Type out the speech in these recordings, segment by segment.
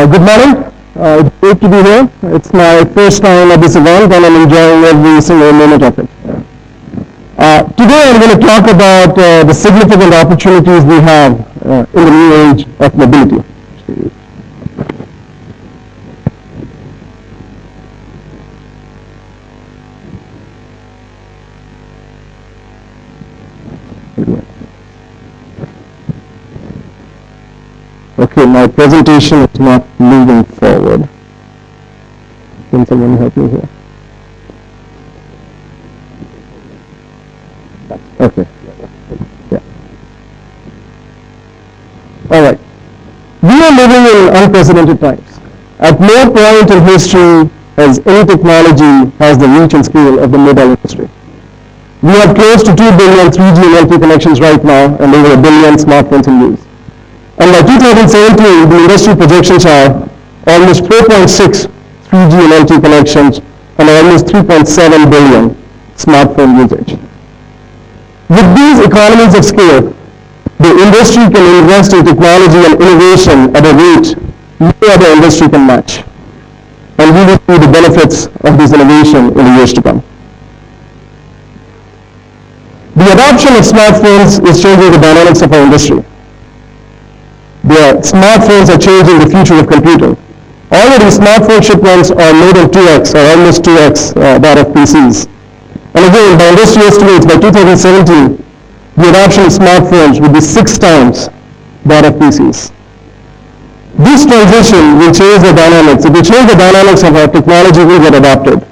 Good morning. It's great to be here. It's my first time at this event and I'm enjoying every single minute of it. Today I'm going to talk about the significant opportunities we have in the new age of mobility. Okay, my presentation is not moving forward. Can someone help me here? Okay. Yeah. All right. We are living in unprecedented times. At no point in history has any technology has the reach and scale of the mobile industry. We have close to 2 billion 3G and LTE connections right now and over 1 billion smartphones in use. And by 2017, the industry projections are almost 4.6 3G and LTE connections and almost 3.7 billion smartphone usage. With these economies of scale, the industry can invest in technology and innovation at a rate no other industry can match. And we will see the benefits of this innovation in the years to come. The adoption of smartphones is changing the dynamics of our industry. The smartphones are changing the future of computing. Already smartphone shipments are more than 2x or almost 2x that of PCs. And again, by industry estimates, by 2017, the adoption of smartphones would be 6 times that of PCs. This transition will change the dynamics. It will change the dynamics of how technology will get adopted.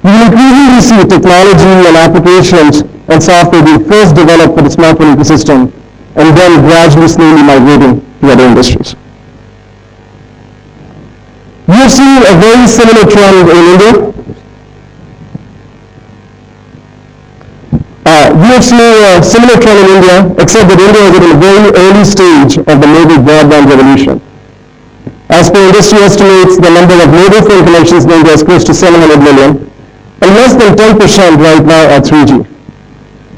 We will increasingly see technology and applications and software being first developed for the smartphone ecosystem and then gradually, slowly migrating to other industries. We have seen a very similar trend in India. We have seen a similar trend in India, except that India is at a very early stage of the mobile broadband revolution. As per industry estimates, the number of mobile phone connections in India is close to 700 million, and less than 10% right now are 3G.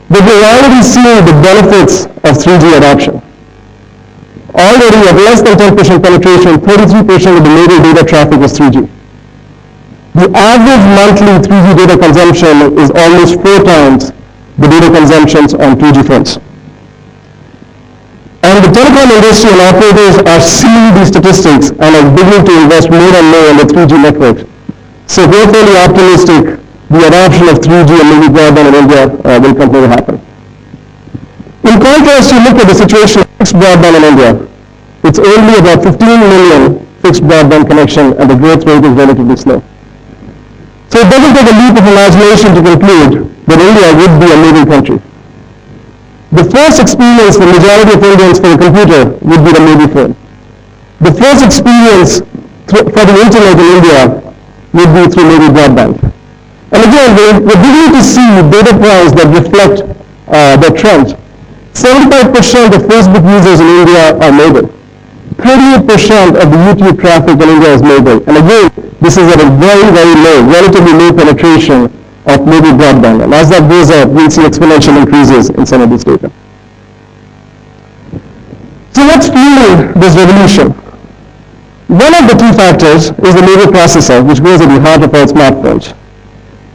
But we're already seeing the benefits of 3G adoption. Already at less than 10% penetration, 33% of the mobile data traffic is 3G. The average monthly 3G data consumption is almost 4 times the data consumptions on 2G phones. And the telecom industry and operators are seeing these statistics and are beginning to invest more and more in the 3G network. So we're fairly optimistic the adoption of 3G and mobile broadband in India will continue to happen. In contrast, you look at the situation of fixed broadband in India. It's only about 15 million fixed broadband connection and the growth rate is relatively slow. So it doesn't take a leap of imagination to conclude that India would be a mobile country. The first experience for the majority of Indians for a computer would be the mobile phone. The first experience for the internet in India would be through mobile broadband. And again, we're beginning to see data points that reflect the trend. 75% of Facebook users in India are mobile. 38% of the YouTube traffic in India is mobile. And again, this is at a very, very low, relatively low penetration of mobile broadband. And as that goes up, we'll see exponential increases in some of these data. So what's fueling this revolution? One of the key factors is the mobile processor, which goes at the heart of all smartphones.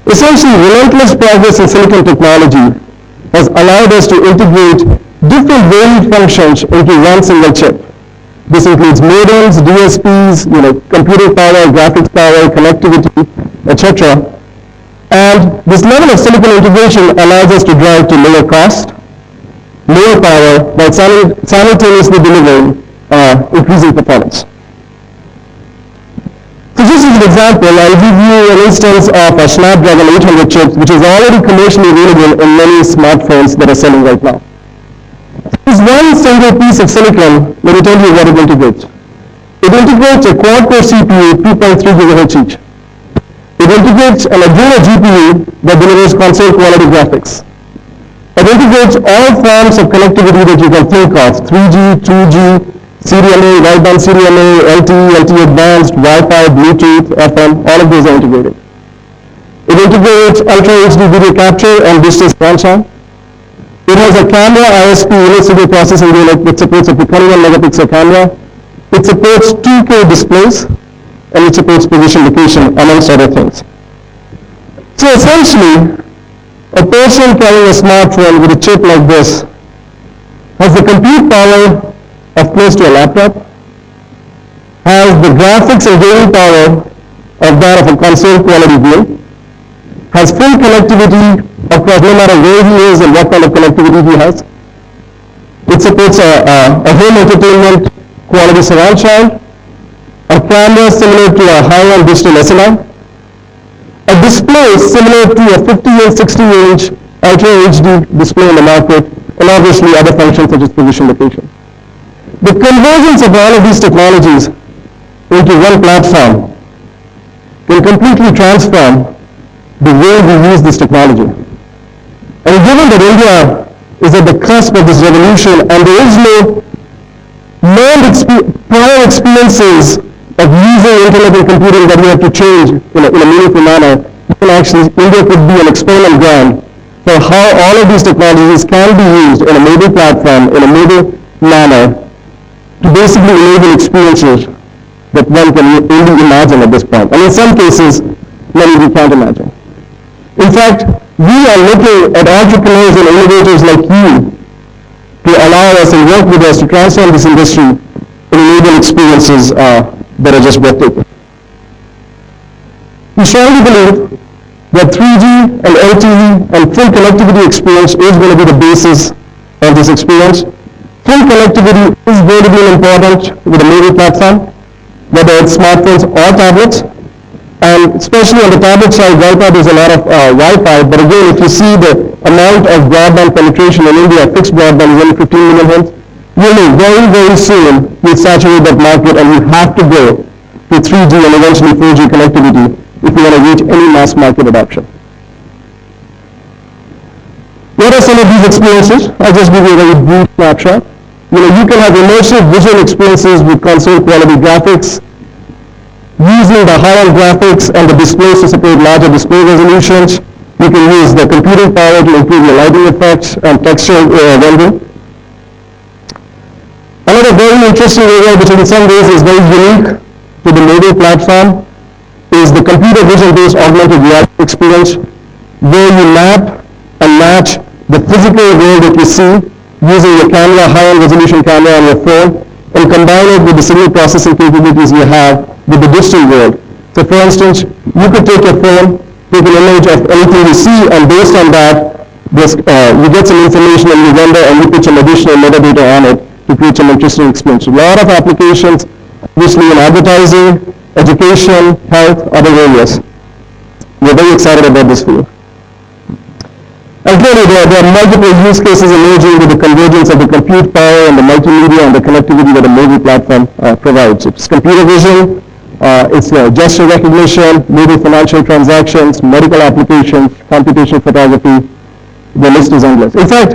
Essentially, relentless progress in silicon technology has allowed us to integrate different varied functions into one single chip. This includes modems, DSPs, computing power, graphics power, connectivity, etc. And this level of silicon integration allows us to drive to lower cost, lower power, while simultaneously delivering increasing performance. So just as an example, I'll give you an instance of a Snapdragon 800 chip, which is already commercially available in many smartphones that are selling right now. This one single piece of silicon, let me tell you what it integrates. It integrates a quad-core CPU, 2.3 GHz each. It integrates an Adreno GPU that delivers console-quality graphics. It integrates all forms of connectivity that you can think of, 3G, 2G, CDMA, wideband CDMA, LTE, LTE Advanced, Wi-Fi, Bluetooth, FM, all of those are integrated. It integrates Ultra HD video capture and digital scan. It has a camera ISP image signal processing unit which supports up to 21 megapixel camera. It supports 2K displays, and it supports position location, amongst other things. So essentially, a person carrying a smartphone with a chip like this has the compute power of close to a laptop, has the graphics and gaming power of that of a console quality game, has full connectivity across no matter where he is and what kind of connectivity he has. It supports a home entertainment quality surround sound, a camera similar to a high-end digital SLR, a display similar to a 50 and 60-inch Ultra HD display in the market, and obviously other functions such as position location. The convergence of all of these technologies into one platform can completely transform the way we use this technology. And given that India is at the cusp of this revolution and there is no prior experiences of using internet and computing that we have to change in a meaningful manner, India could be an experiment ground for how all of these technologies can be used in a mobile platform, in a mobile manner, to basically enable experiences that one can only imagine at this point. And in some cases, many we can't imagine. In fact, we are looking at entrepreneurs and innovators like you to allow us and work with us to transform this industry and enable experiences that are just breathtaking. We strongly believe that 3G and LTE and full connectivity experience is going to be the basis of this experience. Full connectivity is going to be important with a mobile platform, whether it's smartphones or tablets. And especially on the tablet side, right now there's a lot of Wi-Fi, but again, if you see the amount of broadband penetration in India, fixed broadband is only 15 million homes, you know very, very soon you'll saturate that market and you have to go to 3G and eventually 4G connectivity if you want to reach any mass market adoption. What are some of these experiences? I'll just give you a very brief snapshot. You can have immersive visual experiences with console quality graphics, using the high-end graphics and the displays to support larger display resolutions. You can use the computing power to improve your lighting effects and texture rendering. Another very interesting area, which in some ways is very unique to the mobile platform, is the computer vision-based augmented reality experience, where you map and match the physical world that you see using your camera, high-end resolution camera on your phone, and combine it with the signal processing capabilities you have with the digital world. So for instance, you could take your phone, take an image of anything you see, and based on that, you get some information and you render and you put some additional metadata on it to create some interesting experience. A lot of applications, obviously in advertising, education, health, other areas. We're very excited about this field. And clearly there are multiple use cases emerging with the convergence of the compute power and the multimedia and the connectivity that a mobile platform provides. It's computer vision, it's gesture recognition, mobile financial transactions, medical applications, computational photography. The list is endless. In fact,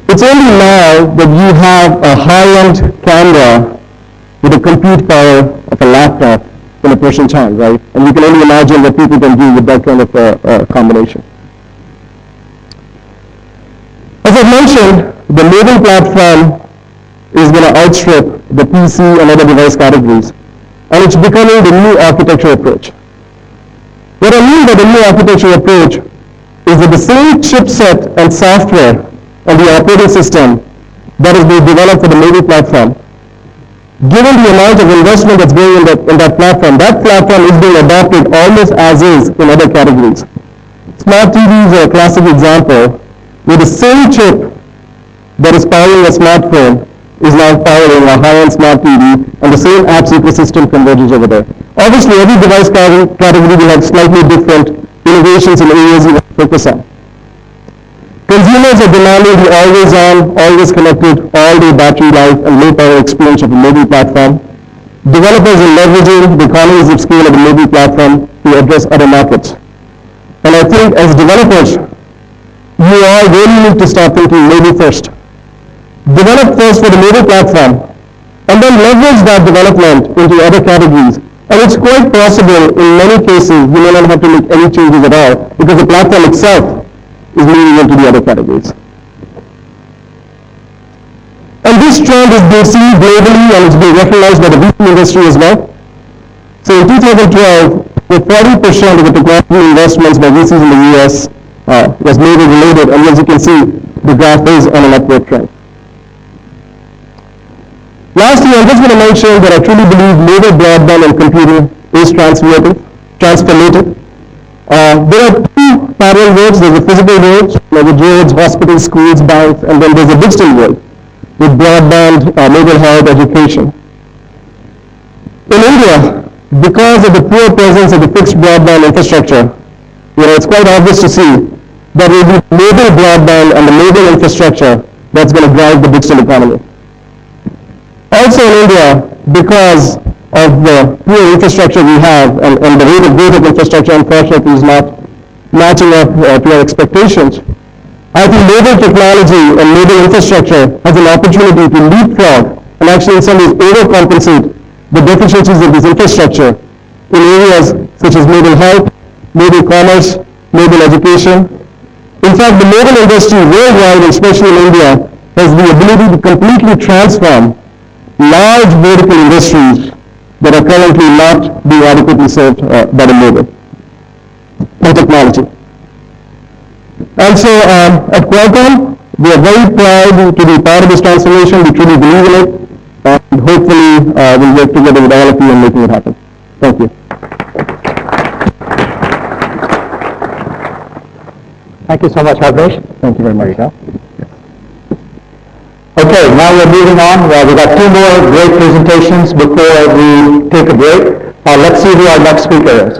it's only now that you have a high-end camera with the compute power of a laptop in a person's hand, right? And you can only imagine what people can do with that kind of combination. As I mentioned, the mobile platform is going to outstrip the PC and other device categories, and it's becoming the new architecture approach. What I mean by the new architecture approach is that the same chipset and software and the operating system that is being developed for the mobile platform, given the amount of investment that's going in that platform is being adopted almost as is in other categories. Smart TVs are a classic example, where the same chip that is powering a smartphone is now powering a high-end smart TV, and the same apps ecosystem converges over there. Obviously, every device category will have slightly different innovations in areas you want to focus on. Consumers are demanding the always-on, always connected, all-day battery life and low-power experience of a mobile platform. Developers are leveraging the economies of scale of the mobile platform to address other markets. And I think as developers, you all really need to start thinking mobile first. Develop first for the mobile platform, and then leverage that development into other categories. And it's quite possible in many cases you may not have to make any changes at all, because the platform itself is moving into the other categories. And this trend is being seen globally and it's being recognized by the VC industry as well. So in 2012, with 40% of the technology investments by VCs in the US was mobile related, and as you can see, the graph is on an upward trend. Lastly, I'm just going to mention that I truly believe mobile broadband and computing is transformative. There are two parallel worlds. There's a physical world, like roads, hospitals, schools, banks, and then there's a digital world with broadband, mobile health, education. In India, because of the poor presence of the fixed broadband infrastructure, it's quite obvious to see that it will be mobile broadband and the mobile infrastructure that's going to drive the digital economy. Also in India, because of the poor infrastructure we have and the rate of growth of infrastructure unfortunately is not matching up to our expectations, I think mobile technology and mobile infrastructure has an opportunity to leapfrog and actually in some ways overcompensate the deficiencies of this infrastructure in areas such as mobile health, mobile commerce, mobile education. In fact, the mobile industry worldwide, especially in India, has the ability to completely transform large vertical industries that are currently not being adequately served by the mobile and technology. And so at Qualcomm, we are very proud to be part of this transformation. We truly believe in it. And hopefully we'll work together with all of you in making it happen. Thank you. Thank you so much, Bhavesh. Thank you very much. Okay, now we're moving on. We've got two more great presentations before we take a break. Let's see who our next speaker is.